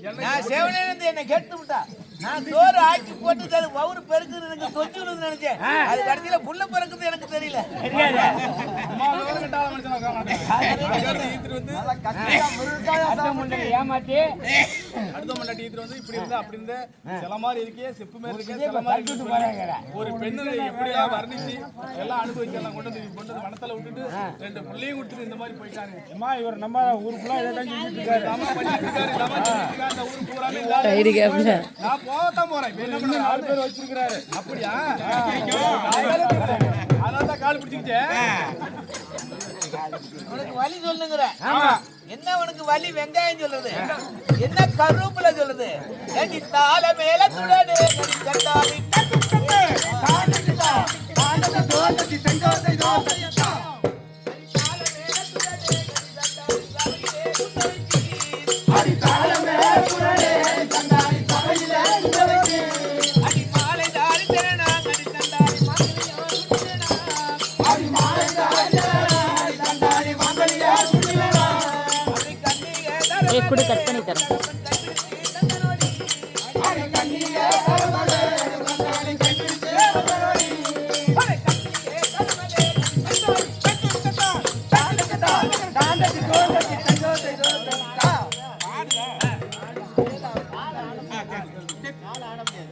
நான் சேவனே என்னை கேட்டு விட்டா நான் சோறு ஆக்கி போட்டு வவுறு பெருக்குது எனக்கு சொச்சு விடுது நினைச்சேன். அது கடைசியில புள்ள பிறக்குது எனக்கு தெரியல. ஏமாத்தி அடுத்த மண்டை டீச்சர் வந்து இப்படி இருந்தா அப்படி இருந்த சில மாதிரி இருக்கே செப்பு மாதிரி இருக்கே சில மாதிரி ஒரு பெண்ணு எப்படிலாம் வர்ணிச்சு எல்லாம் அனுபவிச்செல்லாம் கொண்டு வந்து வனத்துல விட்டுட்டு 2 பிள்ளையும் கொடுத்துட்டு இந்த மாதிரி போயிட்டாங்க. அம்மா இவர் நம்ம ஊருக்குள்ள இதான் செஞ்சுட்டு இருக்காரு. நம்ம பண்ணிட்டு இருக்காரு. அந்த ஊர் பூராமே நான் போகத்தான் போறேன். என்ன பண்ண 4 பேர் வச்சிருக்காரு. அப்படியா? அதான் கால் பிடிச்சிக்கிட்டே. உனக்கு வலி சொல்லுங்கற. என்ன உனக்கு வலி வெங்காயம் சொல்றது? என்ன கருவேப்பிலை சொல்றது? ஏடி தாள மேல துடனே கடி கண்டாலி தட்டுட்டே தாண்டடா தாண்டட தோதடி தங்கோதை தோதடியா அடி தாள மேல துடனே கண்டாலி சபையிலே குடவைக்கு அடி மாலை தாரி தெரனா கடி கண்டாலி மங்கலியா சுடனா அடி மாலை தாரி கண்டாலி மங்கலியா சுடனா அடி கண்ணியே தர एक कुड़ी कट नहीं करा அடி கண்ணியே தரமலே கண்டாலி கண்ணியே தரமலே அடி கண்ணியே தரமலே கண்டோடி தாண்டடா தாண்டடி தோதடி தங்கோதை தோதடா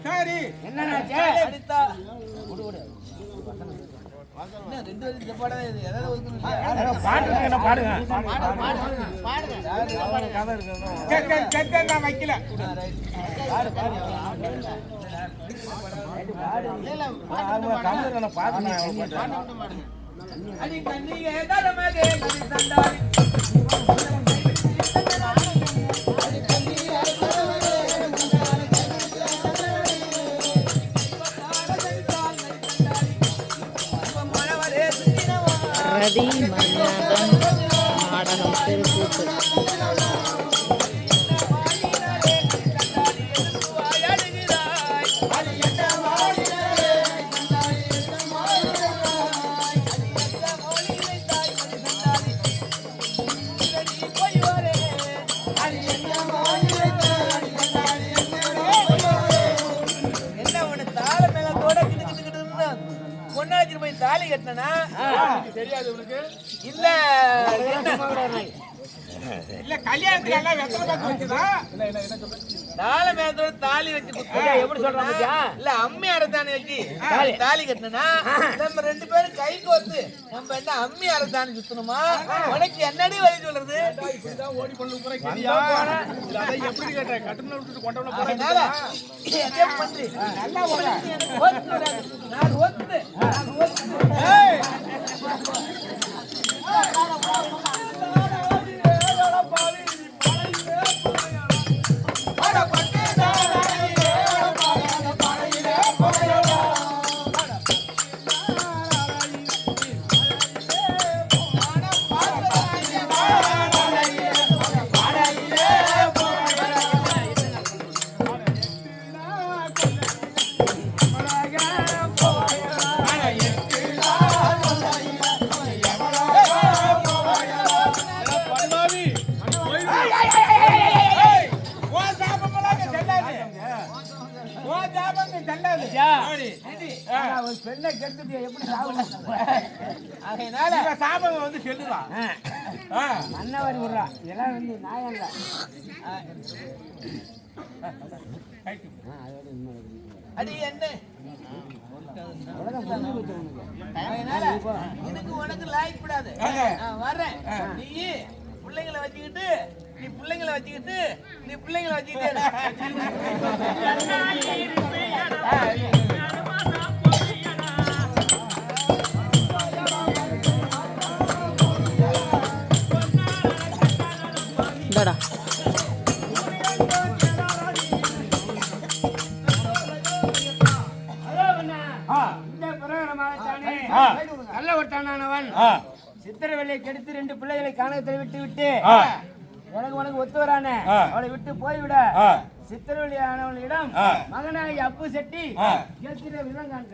சரி என்னடா அடித்தா ஓடு ஓடு என்ன ரெண்டு பேரும் இந்த பாடா இது ஏதாவது ஒதுக்குறீங்க பாட்டு என்ன பாடுங்க. பாடுங்க கதை இருக்கு. கேக்க நான் வைக்கல. பாடு பாடு அடி கண்ணியே தரமலே கடி தண்டாரி ரதி மன்னதம் நாடகம் திருக்கூத்து என்ன உன தாள மேல தோட கிட்டு பொண்ணாச்சி போய் தாலி கட்டினா தெரியாது உனக்கு? இல்ல இல்ல கல்யாணத்துக்கு எல்லாம் வெத்தலை பாக்கு வச்சதா? இல்ல இல்ல என்ன சொல்ற? தாள மேலத்தோட தாலி வச்சு எப்படி சொல்றாங்க? இல்ல அம்மி அரத்தானி வச்சு தாலி கட்டினா நம்ம 2 பேரும் கை கோத்து நம்ம என்ன அம்மி அரத்தானி சுத்தணுமா? உனக்கு என்னடி வழி சொல்றது? இப்படிதான் ஓடி கொண்டு போற கேடியா? இல்ல அத எப்படி கேட்ட? கட்டணம் விட்டுட்டு கொண்டவன அதனால அதே பண்ணி நல்லா ஓட நான் ஓத்து ஏய் பெண்ணை கெடுத்துட்டு எப்படி அதனால சாபம் வந்து சொல்லுதான். அண்ணவாரி விடுறா இதெல்லாம் வந்து நாயல்ல அடி என்ன அதனால இதுக்கு உனக்கு லாய்க்கப்படாது. வர்றேன் நீ பிள்ளைங்களை வச்சுக்கிட்டு நீ பிள்ளைங்களை வச்சுக்கிட்டு நீ பிள்ளைங்களை வச்சுக்கிட்டே இந்தடா நல்ல ஒட்டானவன் சித்திரவெளியை கெடுத்து 2 பிள்ளைகளை காணகத்தில் விட்டு விட்டு எனக்கு உனக்கு ஒத்து வரானே அவளை விட்டு போய்விட சித்திரவெளி ஆனவளிடம் மகனாகி அப்பு செட்டி கேட்கிற விதம் காண்க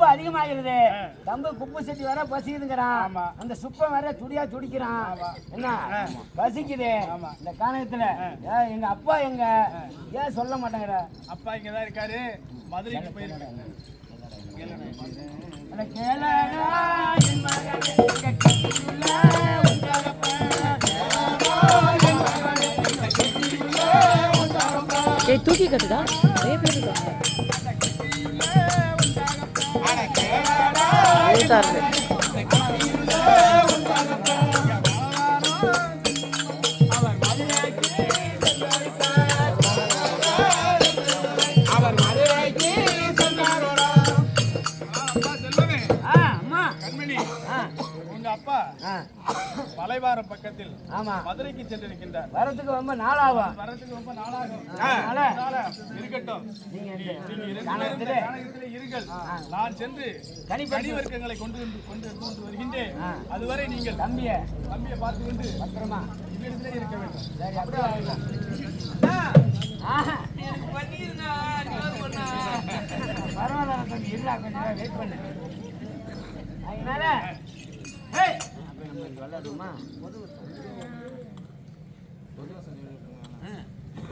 உப்பு அதிகமாகிறது. தம்பு குப்பு செட்டி வர பசிக்குதுங்கிறான். அந்த சுப்பை வர துடியா துடிக்கிறான். என்ன பசிக்குது இந்த காரணத்துல எங்க அப்பா எங்க ஏன் சொல்ல மாட்டேங்கிற? அப்பா இங்கதான் இருக்காரு, மதுரைக்கு போயிருக்காரு. தூக்கி கட்டுடா, நிறைய பேர் இருக்காங்க. அப்பா மலைவாரம் பக்கத்தில் மதுரைக்கு சென்றிருக்கின்றார். வரத்துக்கு ரொம்ப நாளாகும். இருக்கட்டும், இருங்கள். நான் சென்று கனிவர்க்கங்களை கொண்டு வருகின்றேன். அதுவரை நீங்கள் தம்பியை பார்த்து கொண்டு பத்திரமா இவ்விடத்திலே இருக்க வேண்டும். சரி, அப்படியே பரவாயில்ல தம்பி, இல்ல கொஞ்சம் வெயிட் பண்ணு. அதனால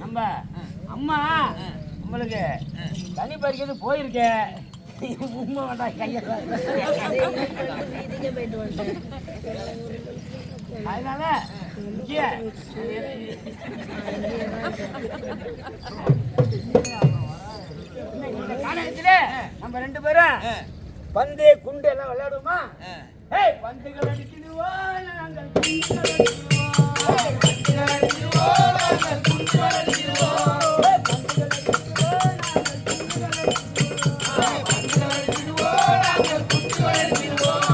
நம்ம அம்மா உங்களுக்கு தனி பறிக்கிறது போயிருக்க. உண்மை வேண்டாம் கையை. அதனால இந்த காலகட்டத்திலே நம்ம 2 பேரும் பந்து குண்டு எல்லாம் விளையாடுவோமா? பந்துகள் அடிக்கிடுவோம், நாங்கள் குண்டுகள் அடிக்கிடுவோம். பந்துகள் அடிக்கிடுவோம், நாங்கள் குண்டுகள் அடிக்கிடுவோம். பந்துகள் அடிக்கிடுவோம், நாங்கள் குண்டுகள் அடிக்கிடுவோம்.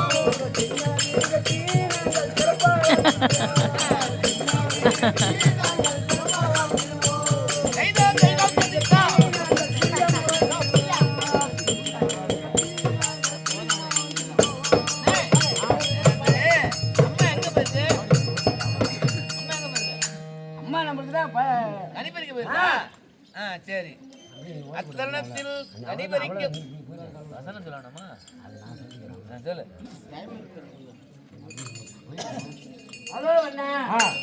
சரி, அத்தருணத்தில் கனிபறிக்க வசனம் சொல்லணுமா? சொல்லு. அதோ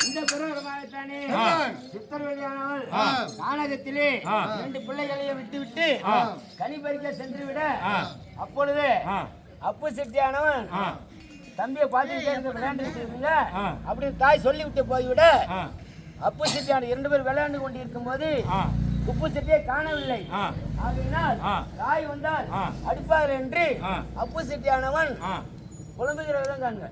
இந்த பெருமானே சித்தர்வெளியானவள் நாடகத்திலே 2 பிள்ளைகளையும் விட்டுவிட்டு கனிபறிக்க சென்று விட, அப்பொழுது அப்பு செட்டியானவன் தம்பியை பார்த்துக்கிட்டே விளையாண்டு இருக்கீங்க அப்படி தாய் சொல்லிவிட்டு போய்விட, அப்பு செட்டியான 2 பேர் விளையாண்டு கொண்டிருக்கும் போது உப்பு செட்டியை காணவில்லை. ஆகையினால் தாய் வந்தால் அடிப்பார் என்று அப்பு செட்டியானவன் புலம்புகிற விதம் காண்க.